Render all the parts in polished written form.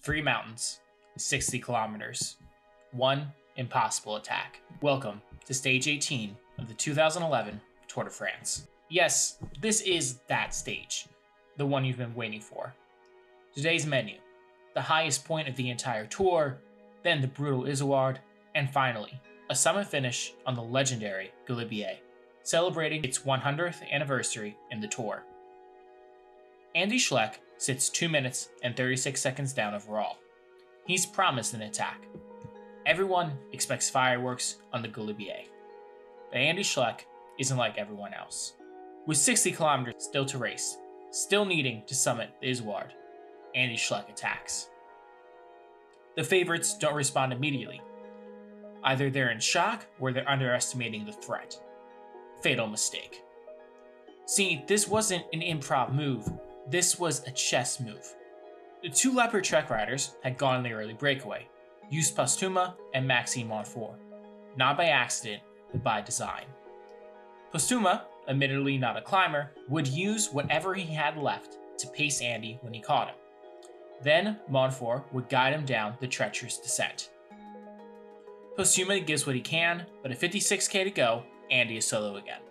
3 mountains, 60 kilometers, 1 impossible attack. Welcome to stage 18 of the 2011 Tour de France. Yes, this is that stage, the one you've been waiting for. Today's menu: the highest point of the entire tour, then the brutal Izoard, and finally, a summit finish on the legendary Galibier, celebrating its 100th anniversary in the tour. Andy Schleck sits 2 minutes and 36 seconds down overall. He's promised an attack. Everyone expects fireworks on the Galibier, but Andy Schleck isn't like everyone else. With 60 kilometers still to race, still needing to summit the Izoard, Andy Schleck attacks. The favorites don't respond immediately. Either they're in shock or they're underestimating the threat. Fatal mistake. See, this wasn't an improv move, this was a chess move. The 2 Leopard Trek riders had gone in the early breakaway, Yus Postuma and Maxime Montfort, not by accident, but by design. Postuma, admittedly not a climber, would use whatever he had left to pace Andy when he caught him. Then Montfort would guide him down the treacherous descent. Postuma gives what he can, but at 56k to go, Andy is solo again.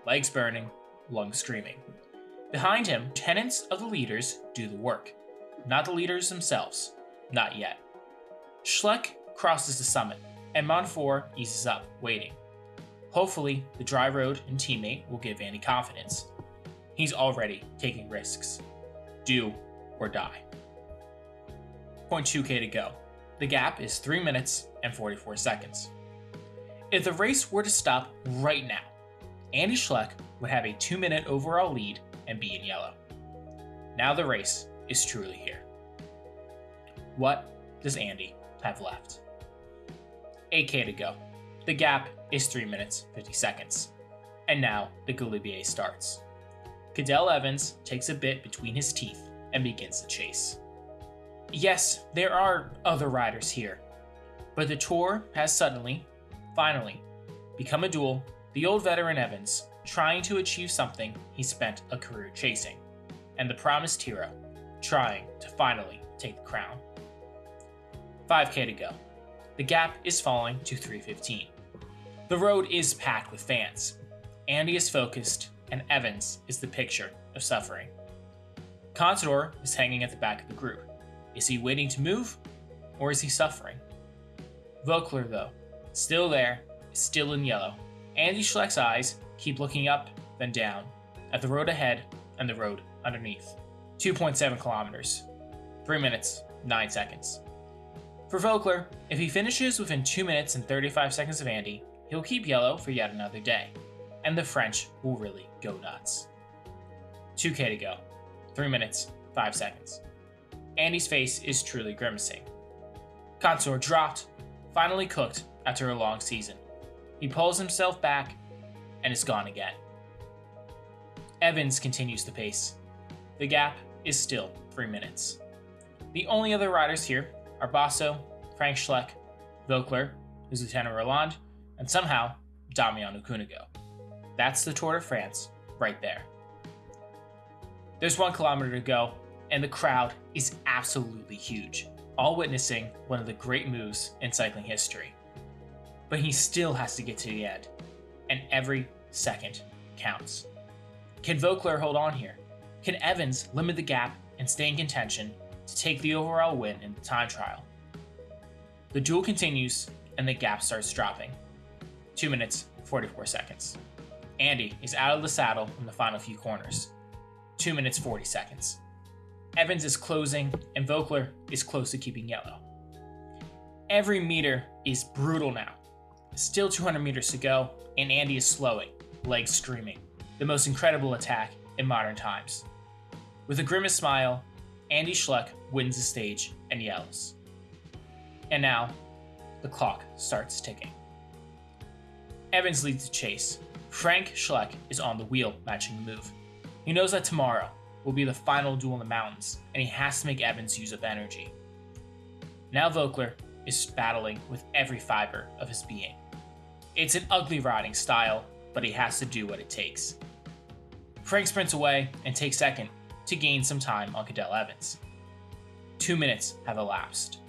Legs burning, lungs screaming. Behind him, tenants of the leaders do the work. Not the leaders themselves. Not yet. Schleck crosses the summit, and Montfort eases up, waiting. Hopefully, the dry road and teammate will give Andy confidence. He's already taking risks. Do or die. 0.2k to go. The gap is 3 minutes and 44 seconds. If the race were to stop right now, Andy Schleck would have a 2-minute overall lead and be in yellow. Now the race is truly here. What does Andy have left? 8k to go. The gap is 3 minutes 50 seconds. And now the Galibier starts. Cadel Evans takes a bit between his teeth and begins the chase. Yes, there are other riders here, but the tour has suddenly, finally, become a duel, the old veteran Evans trying to achieve something he spent a career chasing, and the promised hero trying to finally take the crown. 5k to go. The gap is falling to 3:15. The road is packed with fans. Andy is focused, and Evans is the picture of suffering. Contador is hanging at the back of the group. Is he waiting to move, or is he suffering? Vogler, though, still there, still in yellow. Andy Schleck's eyes keep looking up, then down, at the road ahead and the road underneath. 2.7 kilometers, 3 minutes, 9 seconds. For Vogler, if he finishes within 2 minutes and 35 seconds of Andy, he'll keep yellow for yet another day, and the French will really go nuts. 2k to go, 3 minutes, 5 seconds. Andy's face is truly grimacing. Contador dropped, finally cooked after a long season. He pulls himself back and is gone again. Evans continues the pace. The gap is still 3 minutes. The only other riders here are Basso, Frank Schleck, Vogler, his Lieutenant Roland, and somehow Damiano Cunego. That's the Tour de France right there. There's 1 kilometer to go, and the crowd is absolutely huge, all witnessing one of the great moves in cycling history. But he still has to get to the end, and every second counts. Can Vogler hold on here? Can Evans limit the gap and stay in contention to take the overall win in the time trial? The duel continues, and the gap starts dropping. 2 minutes, 44 seconds. Andy is out of the saddle in the final few corners. 2 minutes, 40 seconds. Evans is closing, and Vogler is close to keeping yellow. Every meter is brutal now. Still 200 meters to go, and Andy is slowing, legs streaming. The most incredible attack in modern times. With a grimace smile, Andy Schleck wins the stage and yells. And now, the clock starts ticking. Evans leads the chase. Frank Schleck is on the wheel, matching the move. He knows that tomorrow will be the final duel in the mountains, and he has to make Evans use up energy. Now Vogler is battling with every fiber of his being. It's an ugly riding style, but he has to do what it takes. Frank sprints away and takes second to gain some time on Cadel Evans. 2 minutes have elapsed.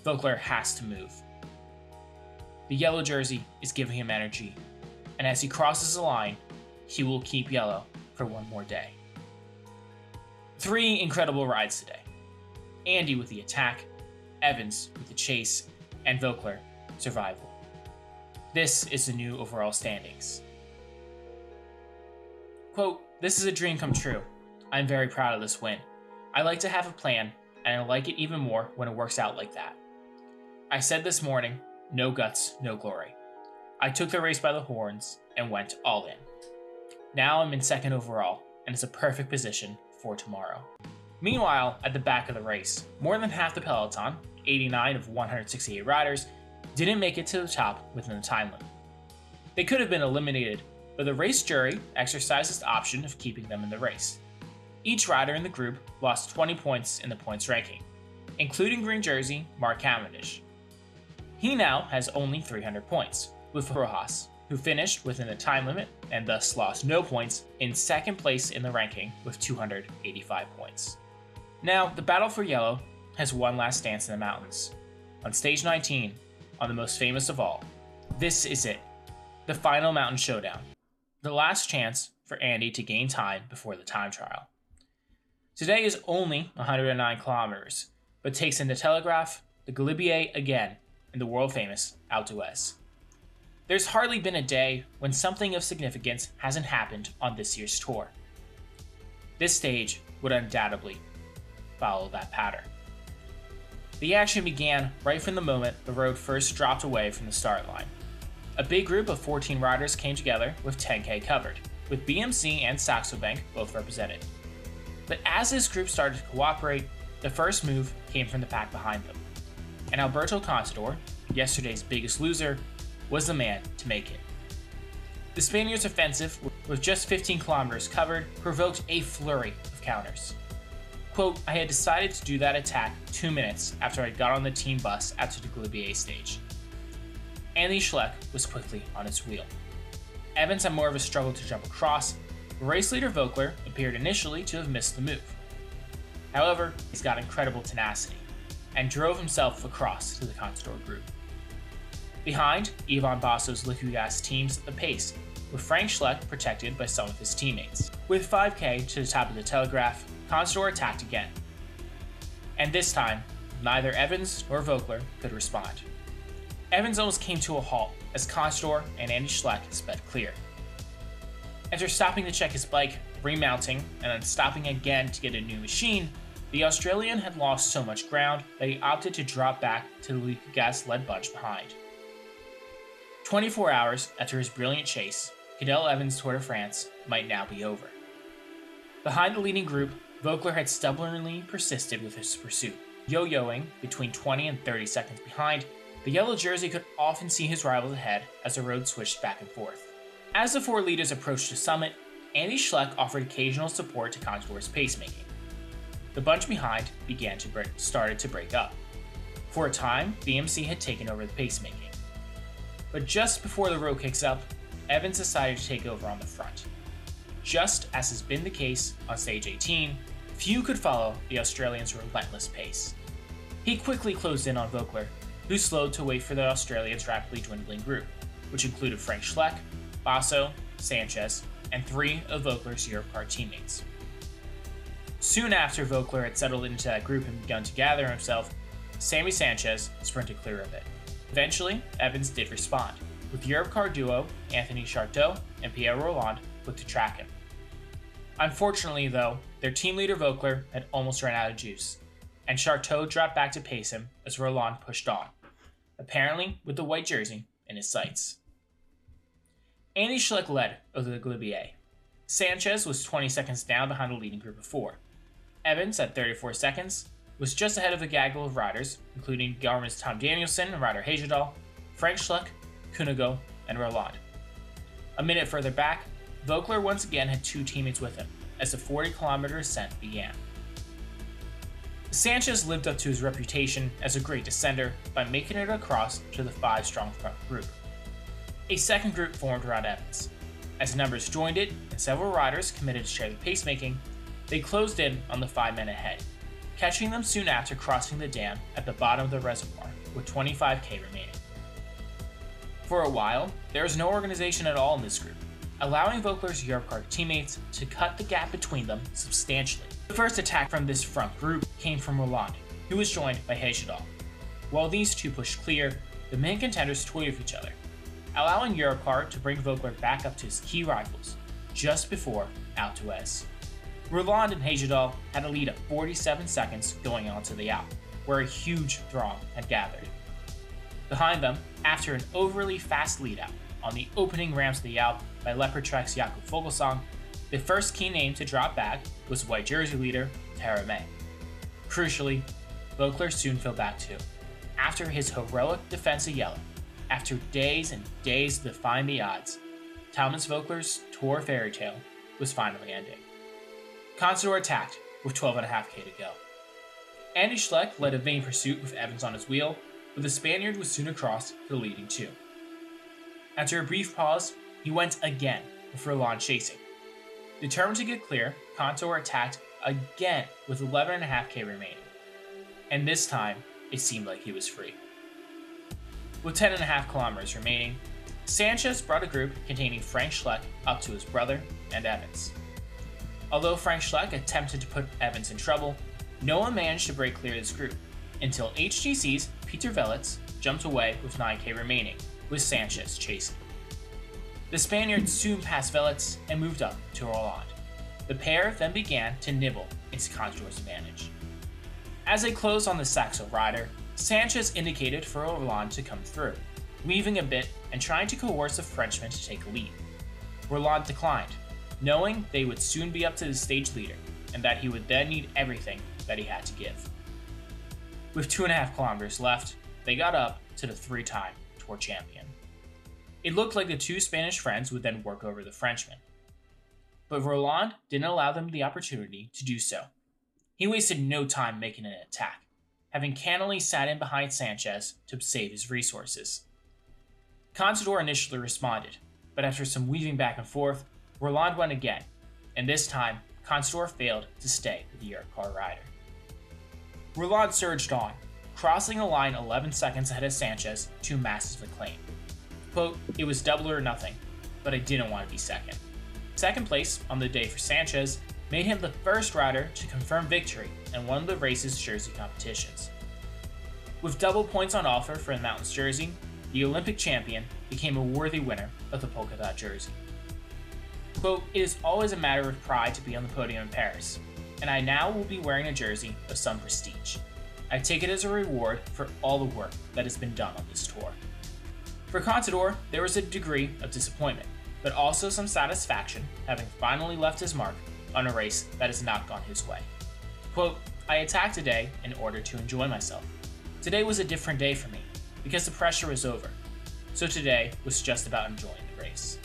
Voeckler has to move. The yellow jersey is giving him energy, and as he crosses the line, he will keep yellow for one more day. 3 incredible rides today. Andy with the attack, Evans with the chase, and Voeckler survival. This is the new overall standings. Quote, "This is a dream come true. I'm very proud of this win. I like to have a plan, and I like it even more when it works out like that. I said this morning, no guts, no glory. I took the race by the horns and went all in. Now I'm in second overall, and it's a perfect position for tomorrow." Meanwhile, at the back of the race, more than half the peloton, 89 of 168 riders, didn't make it to the top within the time limit. They could have been eliminated, but the race jury exercised its option of keeping them in the race. Each rider in the group lost 20 points in the points ranking, including green jersey Mark Cavendish. He now has only 300 points, with Rojas, who finished within the time limit and thus lost no points, in second place in the ranking with 285 points. Now, the battle for yellow has one last dance in the mountains. On stage 19, on the most famous of all, this is it, the final mountain showdown, the last chance for Andy to gain time before the time trial. Today is only 109 kilometers, but takes in the Telegraph, the Galibier again, and the world-famous Alpe d'Huez. There's hardly been a day when something of significance hasn't happened on this year's tour. This stage would undoubtedly follow that pattern. The action began right from the moment the road first dropped away from the start line. A big group of 14 riders came together with 10K covered, with BMC and Saxo Bank both represented. But as this group started to cooperate, the first move came from the pack behind them. And Alberto Contador, yesterday's biggest loser, was the man to make it. The Spaniards' offensive, with just 15 kilometers covered, provoked a flurry of counters. Quote, "I had decided to do that attack 2 minutes after I got on the team bus after the Galibier stage." Andy Schleck was quickly on his wheel. Evans had more of a struggle to jump across. Race leader Voeckler appeared initially to have missed the move. However, he's got incredible tenacity and drove himself across to the Contador group. Behind, Ivan Basso's Liquigas teams at the pace, with Frank Schleck protected by some of his teammates. With 5K to the top of the Telegraph, Contador attacked again. And this time, neither Evans nor Voeckler could respond. Evans almost came to a halt as Contador and Andy Schleck sped clear. After stopping to check his bike, remounting, and then stopping again to get a new machine, the Australian had lost so much ground that he opted to drop back to the Liquigas-led bunch behind. 24 hours after his brilliant chase, Cadel Evans' Tour de France might now be over. Behind the leading group, Voeckler had stubbornly persisted with his pursuit, yo-yoing between 20 and 30 seconds behind. The yellow jersey could often see his rivals ahead as the road switched back and forth. As the 4 leaders approached the summit, Andy Schleck offered occasional support to Contador's pacemaking. The bunch behind started to break up. For a time, BMC had taken over the pacemaking. But just before the road kicks up, Evans decided to take over on the front. Just as has been the case on stage 18, few could follow the Australian's relentless pace. He quickly closed in on Voeckler, who slowed to wait for the Australians' rapidly dwindling group, which included Frank Schleck, Basso, Sanchez, and 3 of Voeckler's Europcar teammates. Soon after Voeckler had settled into that group and begun to gather himself, Sammy Sanchez sprinted clear of it. Eventually, Evans did respond, with Europcar duo Anthony Charteau and Pierre Rolland put to track him. Unfortunately, though, their team leader Voeckler had almost run out of juice, and Charteau dropped back to pace him as Rolland pushed on, apparently with the white jersey in his sights. Andy Schleck led over the Galibier. Sanchez was 20 seconds down behind the leading group of 4. Evans, at 34 seconds, was just ahead of the gaggle of riders, including Garmin's Tom Danielson and Ryder Hagedal, Frank Schleck, Cunego, and Rolland. A minute further back, Voeckler once again had 2 teammates with him, as the 40-kilometer ascent began. Sanchez lived up to his reputation as a great descender by making it across to the 5-strong front group. A second group formed around Evans. As numbers joined it and several riders committed to share the pacemaking, they closed in on the 5 men ahead. catching them soon after crossing the dam at the bottom of the reservoir with 25k remaining. For a while, there was no organization at all in this group, allowing Voeckler's Europcar teammates to cut the gap between them substantially. The first attack from this front group came from Roland, who was joined by Heyjadal. While these two pushed clear, the main contenders toyed with each other, allowing Europcar to bring Voeckler back up to his key rivals, just before Alpe d'Huez. Roland and Heyjadal had a lead of 47 seconds going onto the Alpe, where a huge throng had gathered. Behind them, after an overly fast lead-out on the opening ramps of the Alpe by Leopard Trek's Jakob Fuglsang, the first key name to drop back was white jersey leader Tara May. Crucially, Voeckler soon fell back too, after his heroic defense of yellow. After days and days to defying the odds, Thomas Voeckler's tour fairy tale was finally ending. Contador attacked with 12.5k to go. Andy Schleck led a vain pursuit with Evans on his wheel, but the Spaniard was soon across to the leading two. After a brief pause, he went again with Roland chasing. Determined to get clear, Contador attacked again with 11.5k remaining, and this time it seemed like he was free. With 10.5 kilometers remaining, Sanchez brought a group containing Frank Schleck up to his brother and Evans. Although Frank Schleck attempted to put Evans in trouble, no one managed to break clear of this group, until HGC's Peter Velits jumped away with 9k remaining, with Sanchez chasing. The Spaniard soon passed Velits and moved up to Roland. The pair then began to nibble into Contador's advantage. As they closed on the Saxo rider, Sanchez indicated for Roland to come through, weaving a bit and trying to coerce the Frenchman to take a lead. Roland declined, knowing they would soon be up to the stage leader and that he would then need everything that he had to give. With 2.5 kilometers left, they got up to the 3-time Tour champion. It looked like the two Spanish friends would then work over the Frenchman. But Roland didn't allow them the opportunity to do so. He wasted no time making an attack, having cannily sat in behind Sanchez to save his resources. Contador initially responded, but after some weaving back and forth, Roland went again, and this time, Contador failed to stay with the Europcar rider. Roland surged on, crossing the line 11 seconds ahead of Sanchez to massive acclaim. Quote, "It was double or nothing, but I didn't want to be second." Second place on the day for Sanchez made him the first rider to confirm victory in one of the race's jersey competitions. With double points on offer for the Mountains jersey, the Olympic champion became a worthy winner of the polka dot jersey. Quote, "It is always a matter of pride to be on the podium in Paris, and I now will be wearing a jersey of some prestige. I take it as a reward for all the work that has been done on this tour." For Contador, there was a degree of disappointment, but also some satisfaction having finally left his mark on a race that has not gone his way. Quote, "I attacked today in order to enjoy myself. Today was a different day for me, because the pressure was over, so today was just about enjoying the race."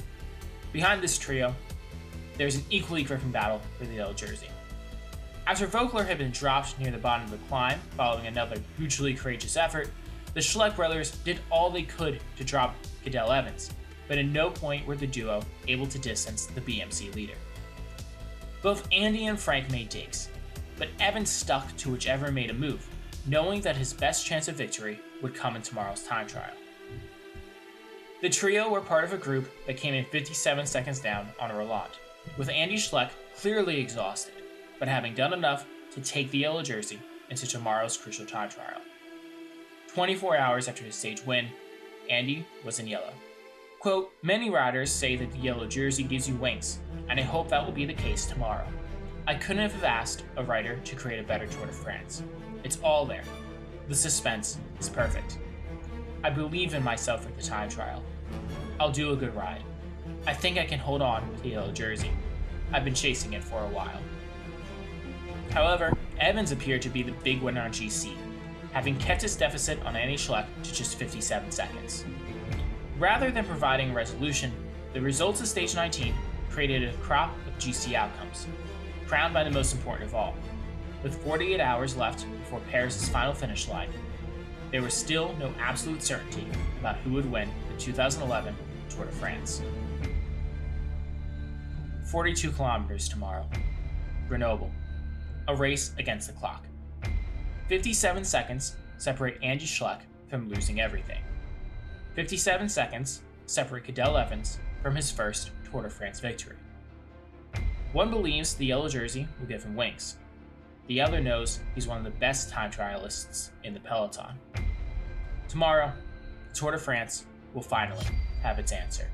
Behind this trio, there's an equally gripping battle for the yellow jersey. After Voeckler had been dropped near the bottom of the climb following another hugely courageous effort, the Schleck brothers did all they could to drop Cadel Evans, but at no point were the duo able to distance the BMC leader. Both Andy and Frank made digs, but Evans stuck to whichever made a move, knowing that his best chance of victory would come in tomorrow's time trial. The trio were part of a group that came in 57 seconds down on Roland, with Andy Schleck clearly exhausted, but having done enough to take the yellow jersey into tomorrow's crucial time trial. 24 hours after his stage win, Andy was in yellow. Quote, "Many riders say that the yellow jersey gives you wings, and I hope that will be the case tomorrow. I couldn't have asked a rider to create a better Tour de France. It's all there. The suspense is perfect. I believe in myself at the time trial. I'll do a good ride. I think I can hold on to the yellow jersey. I've been chasing it for a while." However, Evans appeared to be the big winner on GC, having kept his deficit on Andy Schleck to just 57 seconds. Rather than providing a resolution, the results of Stage 19 created a crop of GC outcomes, crowned by the most important of all. With 48 hours left before Paris' final finish line, there was still no absolute certainty about who would win the 2011 Tour de France. 42 kilometers tomorrow. Grenoble. A race against the clock. 57 seconds separate Andy Schleck from losing everything. 57 seconds separate Cadel Evans from his first Tour de France victory. One believes the yellow jersey will give him wings. The other knows he's one of the best time trialists in the peloton. Tomorrow, the Tour de France will finally have its answer.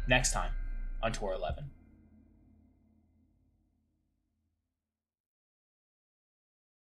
Next time on Tour 11.